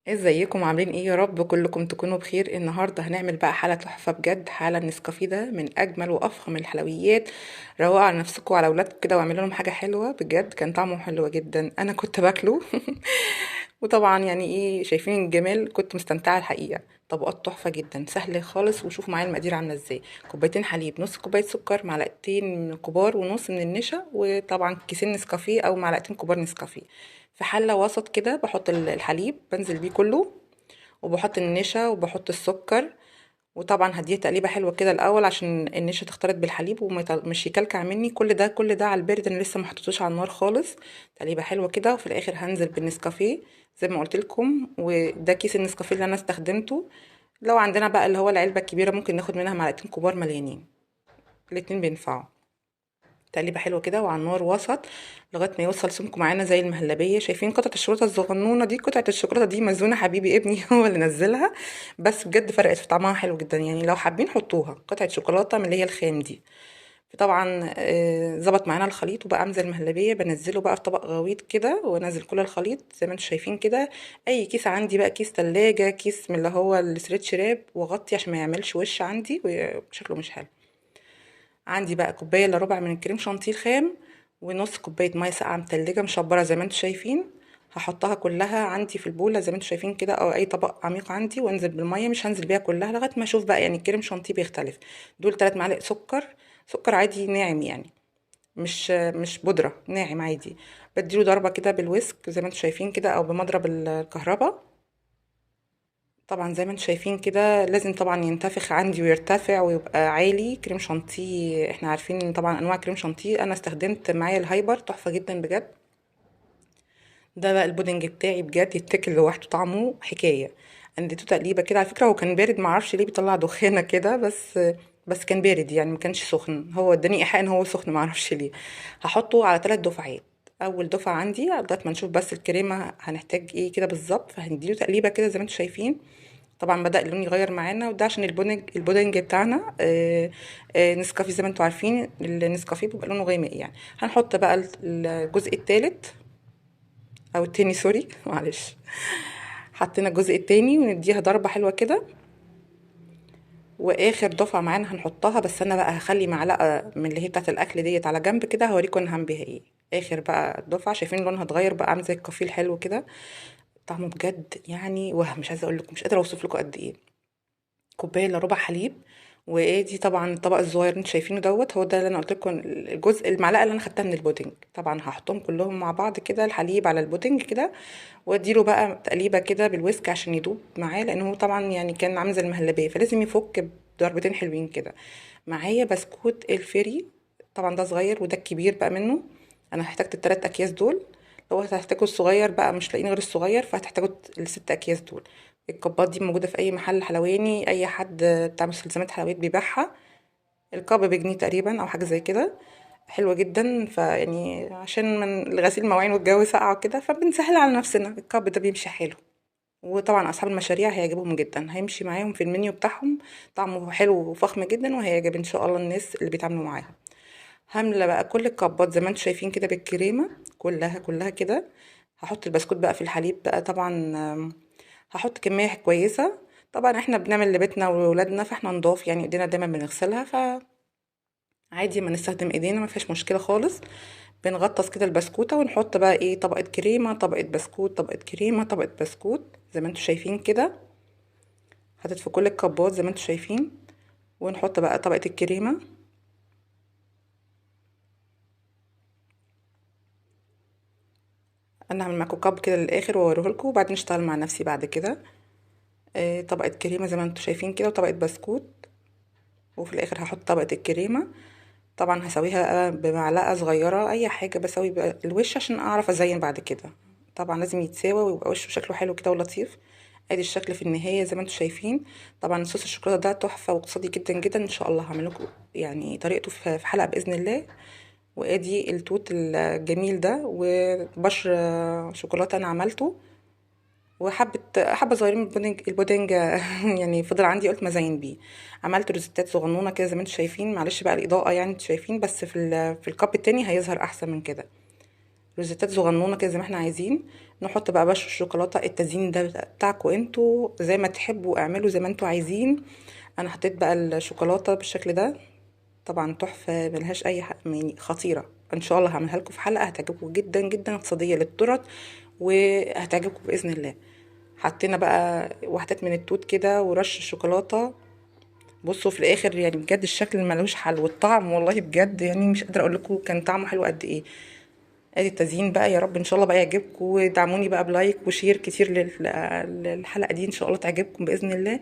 ازيكم عاملين ايه؟ يا رب كلكم تكونوا بخير. النهارده هنعمل بقى حاله تحفه بجد. حاله النسكافيه ده من اجمل وافخم الحلويات. روقوا على نفسكم وعلى اولادكم كده واعملوا لهم حاجه حلوه بجد. كان طعمه حلو جدا، انا كنت باكله. وطبعا يعني ايه، شايفين الجمال، كنت مستمتعه الحقيقه. طبقات تحفه جدا، سهله خالص. وشوفوا معايا المقادير عامله ازاي: كوبايتين حليب، نص كوبايه سكر، معلقتين كبار ونص من النشا، وطبعا كيسين نسكافيه او معلقتين كبار نسكافيه. في حله وسط كده بحط الحليب، بنزل بيه كله، وبحط النشا وبحط السكر. وطبعا هديه تقليبه حلوه كده الاول عشان النشا تختلط بالحليب مش يكلكع مني. كل ده على البارد، انا لسه ما حطيتوش على النار خالص. تقليبه حلوه كده، وفي الاخر هنزل بالنسكافيه زي ما قلت لكم. وده كيس النسكافيه اللي انا استخدمته. لو عندنا بقى اللي هو العلبه الكبيره ممكن ناخد منها معلقتين كبار مليانين. الاتنين بينفعوا. تقليبه حلوه كده وعلى النار وسط لغايه ما يوصل سمكه معانا زي المهلبيه. شايفين قطعه الشوكولاته الصغنونه دي؟ قطعه الشوكولاته دي مزونه حبيبي ابني هو اللي نزلها. بس بجد فرقت في طعمها حلو جدا، يعني لو حابين حطوها قطعه شوكولاته من اللي هي الخام دي. طبعا ظبط معانا الخليط وبقى عامل زي المهلبيه. بنزله بقى في طبق غويط كده وانزل كل الخليط زي ما انتم شايفين كده. اي كيس عندي بقى، كيس تلاجة، كيس من اللي هو الستريتش راب، واغطي عشان ما يعملش وش عندي وشكله مش حلو. عندي بقى كوبايه الا ربع من الكريم شانتيه الخام، ونص كوبايه ميه ساقعه متلجه مشبره زي ما انتم شايفين. هحطها كلها عندي في البوله زي ما انتم شايفين كده، او اي طبق عميق عندي، وانزل بالميه. مش هنزل بيها كلها لغايه ما اشوف بقى يعني الكريم شانتيه بيختلف. دول 3 معالق سكر، سكر عادي ناعم يعني، مش بودره، ناعم عادي. بديله ضربه كده بالويسك زي ما انتم شايفين كده، او بمضرب الكهرباء. طبعا زي ما انتم شايفين كده لازم طبعا ينتفخ عندي ويرتفع ويبقى عالي. كريم شانتيه احنا عارفين ان طبعا انواع كريم شانتيه، انا استخدمت معايا الهايبر تحفه جدا بجد. ده بقى البودنج بتاعي بجد يتاكل لوحده، طعمه حكايه. اديته تقليبه كده. على فكره هو كان بارد، معرفش ليه بيطلع دخانه كده، بس كان بارد يعني، ما كانش سخن. هو اداني ايحاء ان هو سخن، معرفش ليه. هحطه على 3 دفعات. اول دفعه عندي لغايه ما نشوف بس الكريمه هنحتاج ايه كده بالظبط، فهنديله تقليبه كده زي ما انتم شايفين. طبعا بدأ اللون يغير معانا، وده عشان البودنج بتاعنا نسكافيه. زي ما انتم عارفين النسكافيه بيبقى لونه غامق يعني. هنحط بقى الجزء الثالث او التاني، سوري معلش. حطينا الجزء التاني ونديها ضربة حلوة كده. واخر دفعة معانا هنحطها، بس انا بقى هخلي معلقة من اللي هي بتاعت الاكل ديت على جنب كده، هوريكم انا هعمل بيها ايه. اخر بقى دفعة، شايفين لونها اتغير بقى عامل زي الكافيه الحلو كده. طعمه بجد يعني وهم، مش عايزه اقول لكم، مش قادره اوصف لكم قد ايه. كوبايه الا ربع حليب. وادي طبعا الطبق الصغير اللي انتوا شايفينه دوت، هو ده اللي انا قلت لكم الجزء، المعلقه اللي انا خدتها من البودنج. طبعا هحطهم كلهم مع بعض كده، الحليب على البودنج كده. واديله بقى تقليبه كده بالويسك عشان يدوب معاه، لان هو طبعا يعني كان عامل زي المهلبيه، فلازم يفك بضربتين حلوين كده. معايا بسكوت الفيري. طبعا ده صغير وده الكبير بقى منه. انا احتجت ال3 اكياس دول. لو هتحتاجوا الصغير بقى مش لاقيين غير الصغير، فهتحتاجوا ال6 اكياس دول. الكوبات دي موجودة في أي محل حلواني، أي حد بتاع مستلزمات حلويات بيبيعها. الكاب بجنيه تقريبا أو حاجة زي كده. حلوة جدا، فيعني عشان من الغسيل المواعين والجو ساقع وكده، فبنسهل على نفسنا. الكاب ده بيمشي حلو. وطبعا أصحاب المشاريع هيعجبهم جدا، هيمشي معاهم في المنيو بتاعهم. طعمه حلو وفخم جدا، وهيعجب إن شاء الله الناس اللي بيتعاملوا معاها. هاملة بقى كل الكبات زي ما انتم شايفين كده بالكريمة، كلها كلها كده. هحط البسكوت بقى في الحليب بقى طبعا. هحط كمية كويسة. طبعا احنا بنعمل لبيتنا وولادنا، فاحنا نضاف يعني، ايدينا دايما بنغسلها، فعادي ما نستخدم ايدينا، ما فيهاش مشكلة خالص. بنغطس كده البسكوتة ونحط بقى ايه، طبقة كريمة، طبقة بسكوت، طبقة كريمة، طبقة بسكوت زي ما انتم شايفين كده. حطيت في كل الكبات زي ما انتم شايفين. ونحط بقى طبقة الكريمة. انا هعمل معاكم كاب كده للاخر واوريه لكم، وبعدين اشتغل مع نفسي بعد كده. طبقة كريمة زي ما انتم شايفين كده، وطبقة بسكوت. وفي الاخر هحط طبقة الكريمة. طبعا هسويها بمعلقة صغيرة، اي حاجة بسوي بقى الوش عشان اعرف ازين بعد كده. طبعا لازم يتساوى ويبقى وشه شكله حلو كده ولطيف. ادي الشكل في النهاية زي ما انتم شايفين. طبعا صوص الشوكولاتة ده تحفة واقتصادي جدا جدا. ان شاء الله هعمل لكم يعني طريقته في حلقة بإذن الله. وادي التوت الجميل ده وبشر شوكولاتة انا عملته. حبة صغيرين من البودنج يعني فضل عندي، قلت ما ازين بيه. عملت روزيتات صغنونة كده زي ما انتم شايفين. معلش بقى الإضاءة يعني انتوا شايفين، بس في الكاب التاني هيظهر أحسن من كده. روزيتات صغنونه كده زي ما احنا عايزين. نحط بقى بشر الشوكولاته، التزيين ده بتاعكم انتوا زي ما تحبوا، اعملوا زي ما انتوا عايزين. انا حطيت بقى الشوكولاته بالشكل ده، طبعا تحفه ملهاش اي حق يعني، خطيره. ان شاء الله هعملها لكم في حلقه هتعجبكم جدا جدا، اقتصاديه للترط وهتعجبكم باذن الله. حطينا بقى واحدات من التوت كده ورش الشوكولاته. بصوا في الاخر يعني بجد الشكل ملوش حل، والطعم والله بجد يعني مش قادره اقول لكم كان طعمه حلو قد ايه. ادي التزيين بقى، يا رب ان شاء الله بقى يعجبكم، ودعموني بقى بلايك وشير كتير للحلقه دي، ان شاء الله تعجبكم باذن الله.